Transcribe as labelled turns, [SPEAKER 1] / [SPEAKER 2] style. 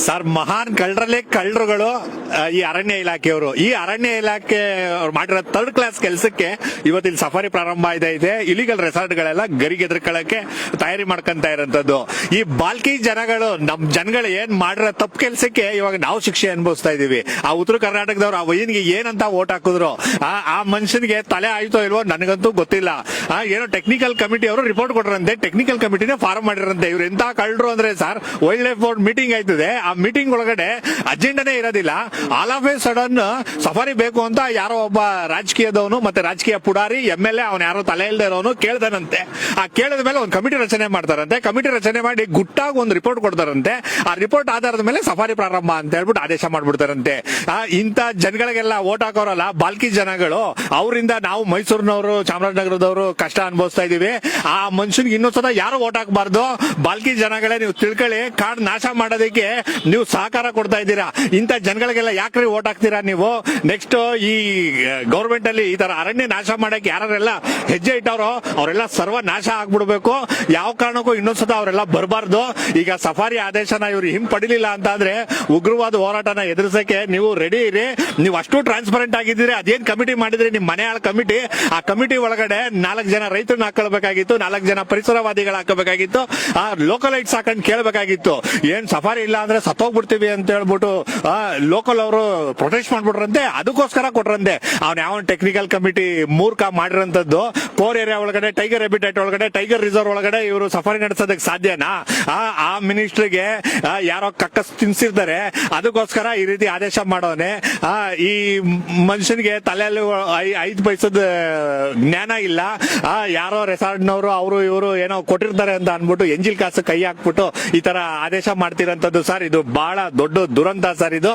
[SPEAKER 1] Sir, ಮಹಾನ್ ಕಳ್ಳರಲ್ಲೇ ಕಳ್ಳರುಗಳು ಈ ಅರಣ್ಯ ಇಲಾಖೆಯವರು. ಈ ಅರಣ್ಯ ಇಲಾಖೆ ಅವ್ರು ಮಾಡಿರೋ ಥರ್ಡ್ ಕ್ಲಾಸ್ ಕೆಲಸಕ್ಕೆ ಇವತ್ತಿನ ಸಫಾರಿ ಪ್ರಾರಂಭ ಇದೆ. ಇಲಿಗಲ್ ರೆಸಾರ್ಟ್ ಗಳೆಲ್ಲ ಗರಿಗೆದರ್ಕೊಳ್ಳಕ್ಕೆ ತಯಾರಿ ಮಾಡ್ಕೊಂತ ಇರೋಂಥದ್ದು. ಈ ಬಾಲ್ಕಿ ಜನಗಳು, ನಮ್ ಜನಗಳು ಏನ್ ಮಾಡಿರೋ ತಪ್ಪು ಕೆಲಸಕ್ಕೆ ಇವಾಗ ನಾವು ಶಿಕ್ಷೆ ಅನುಭವಿಸ್ತಾ ಇದೀವಿ. ಆ ಉತ್ತರ ಕರ್ನಾಟಕದವ್ರು ಆ ವೈನ್ಗೆ ಏನಂತ ಓಟ್ ಹಾಕಿದ್ರು, ಆ ಮನುಷ್ಯನಿಗೆ ತಲೆ ಆಯ್ತೋ ಇಲ್ವೋ ನನಗಂತೂ ಗೊತ್ತಿಲ್ಲ. ಏನೋ ಟೆಕ್ನಿಕಲ್ ಕಮಿಟಿ ಅವರು ರಿಪೋರ್ಟ್ ಕೊಟ್ಟರಂತೆ, ಟೆಕ್ನಿಕಲ್ ಕಮಿಟಿನೇ ಫಾರ್ಮ್ ಮಾಡಿರಂತೆ. ಇವ್ರು ಎಂತ ಕಳ್ಳರು ಅಂದ್ರೆ sir, wild life board meeting ಆಯ್ತದೆ, ಆ ಮೀಟಿಂಗ್ ಒಳಗಡೆ ಅಜೆಂಡಾನೇ ಇರೋದಿಲ್ಲ. All of A sudden safari ಬೇಕು ಅಂತ ಯಾರೋ ಒಬ್ಬ ರಾಜಕೀಯದವನು ಮತ್ತೆ ರಾಜಕೀಯ ಪುಡಾರಿ MLA ಅವನು ಯಾರೋ ತಲೆ ಇಲ್ಲದೆ ಇರೋನು ಕೇಳ್ದಾನಂತೆ. ಆ ಕೇಳಿದ ಮೇಲೆ ಒಂದು ಕಮಿಟಿ ರಚನೆ ಮಾಡ್ತಾರಂತೆ. ಕಮಿಟಿ ರಚನೆ ಮಾಡಿ ಗುಟ್ಟಾಗಿ ಒಂದು ರಿಪೋರ್ಟ್ ಕೊಡ್ತಾರಂತೆ. ಆ ರಿಪೋರ್ಟ್ ಆಧಾರದ ಮೇಲೆ ಸಫಾರಿ ಪ್ರಾರಂಭ ಅಂತ ಹೇಳ್ಬಿಟ್ಟು ಆದೇಶ ಮಾಡ್ಬಿಡ್ತಾರಂತೆ. ಇಂಥ ಜನಗಳಿಗೆಲ್ಲ ಓಟ್ ಹಾಕೋರಲ್ಲ ಬಾಲ್ಕಿ ಜನಗಳು, ಅವರಿಂದ ನಾವು ಮೈಸೂರಿನವರು, ಚಾಮರಾಜನಗರದವರು ಕಷ್ಟ ಅನುಭವಿಸ್ತಾ ಇದೀವಿ. ಆ ಮನುಷ್ಯನಿಗೆ ಇನ್ನೊಂದ್ಸಲ ಯಾರು ಓಟ್ ಹಾಕಬಾರ್ದು. ಬಾಲ್ಕಿ ಜನಗಳೇ ನೀವು ತಿಳ್ಕೊಳ್ಳಿ, ಕಾಡ್ ನಾಶ ಮಾಡೋದಕ್ಕೆ ನೀವು ಸಹಕಾರ ಕೊಡ್ತಾ ಇದ್ದೀರಾ. ಇಂಥ ಜನಗಳಿಗೆಲ್ಲ ಯಾಕ್ರಿ ಓಟ್ ಹಾಕ್ತೀರಾ ನೀವು? ನೆಕ್ಸ್ಟ್ ಈ ಗೌರ್ಮೆಂಟ್ ಅಲ್ಲಿ ಈ ತರ ಅರಣ್ಯ ನಾಶ ಮಾಡಕ್ಕೆ ಯಾರೆಲ್ಲ ಹೆಜ್ಜೆ ಇಟ್ಟವ್ರೋ ಅವರೆಲ್ಲ ಸರ್ವ ನಾಶ ಆಗ್ಬಿಡ್ಬೇಕು. ಯಾವ ಕಾರಣಕ್ಕೂ ಇನ್ನೊಂದ್ಸತ ಅವರೆಲ್ಲ ಬರಬಾರ್ದು. ಈಗ ಸಫಾರಿ ಆದೇಶನ ಇವ್ರು ಹಿಂಪಡಿಲಿಲ್ಲ ಅಂತ ಅಂದ್ರೆ ಉಗ್ರವಾದ ಹೋರಾಟನ ಎದುರಿಸಕ್ಕೆ ನೀವು ರೆಡಿ ಇರಿ. ನೀವು ಅಷ್ಟು ಟ್ರಾನ್ಸ್ಪರೆಂಟ್ ಆಗಿದ್ದೀರಿ. ಅದೇನ್ ಕಮಿಟಿ ಮಾಡಿದ್ರಿ, ನಿಮ್ ಮನೆ ಆಳ ಕಮಿಟಿ, ಆ ಕಮಿಟಿ ಒಳಗಡೆ 4 ಜನ ರೈತರನ್ನ ಹಾಕೊಳ್ಬೇಕಾಗಿತ್ತು, 4 ಜನ ಪರಿಸರವಾದಿಗಳು ಹಾಕಬೇಕಾಗಿತ್ತು, ಆ ಲೋಕಲೈಟ್ಸ್ ಹಾಕೊಂಡು ಕೇಳಬೇಕಾಗಿತ್ತು. ಏನ್ ಸಫಾರಿ ಇಲ್ಲ ಅಂದ್ರೆ ಸತ್ತೋಗ್ಬಿಡ್ತೀವಿ ಅಂತ ಹೇಳ್ಬಿಟ್ಟು ಲೋಕಲ್ ಅವರು ಪ್ರೊಟೆಸ್ಟ್ ಮಾಡ್ಬಿಟ್ರಂತೆ. ಅದಕ್ಕೋಸ್ಕರ ಕೊಟ್ರಂತೆ. ಅವ್ನ ಯಾವ ಟೆಕ್ನಿಕಲ್ ಕಮಿಟಿ ಮೂರ್ಖ ಮಾಡಿರೋಂಥದ್ದು. ಪೋರ್ ಏರಿಯಾ ಒಳಗಡೆ, ಟೈಗರ್ ಹ್ಯಾಬಿಟೇಟ್ ಒಳಗಡೆ, ಟೈಗರ್ ರಿಸರ್ವ್ ಒಳಗಡೆ ಇವರು ಸಫಾರಿ ನಡೆಸೋದಕ್ಕೆ ಸಾಧ್ಯನಾ? ಆ ಮಿನಿಸ್ಟ್ರಿಗೆ ಯಾರೋ ಕಕ್ಕಸ್ ತಿನ್ಸಿರ್ತಾರೆ. ಅದಕ್ಕೋಸ್ಕರ ಈ ರೀತಿ ಆದೇಶ ಮಾಡೋನೆ. ಈ ಮನುಷ್ಯನಿಗೆ ತಲೆಯಲ್ಲಿ 5 ಪೈಸದ ಜ್ಞಾನ ಇಲ್ಲ. ಯಾರೋ ರೆಸಾರ್ಟ್ನವರು ಅವರು ಇವರು ಏನೋ ಕೊಟ್ಟಿರ್ತಾರೆ ಅಂತ ಅನ್ಬಿಟ್ಟು ಎಂಜಿಲ್ ಕಾಸು ಕೈ ಹಾಕ್ಬಿಟ್ಟು ಈ ತರ ಆದೇಶ ಮಾಡ್ತಿರೋಂಥದ್ದು ಸರ್. ಇದು ಬಹಳ ದೊಡ್ಡ ದುರಂತ ಸರ್. ಇದು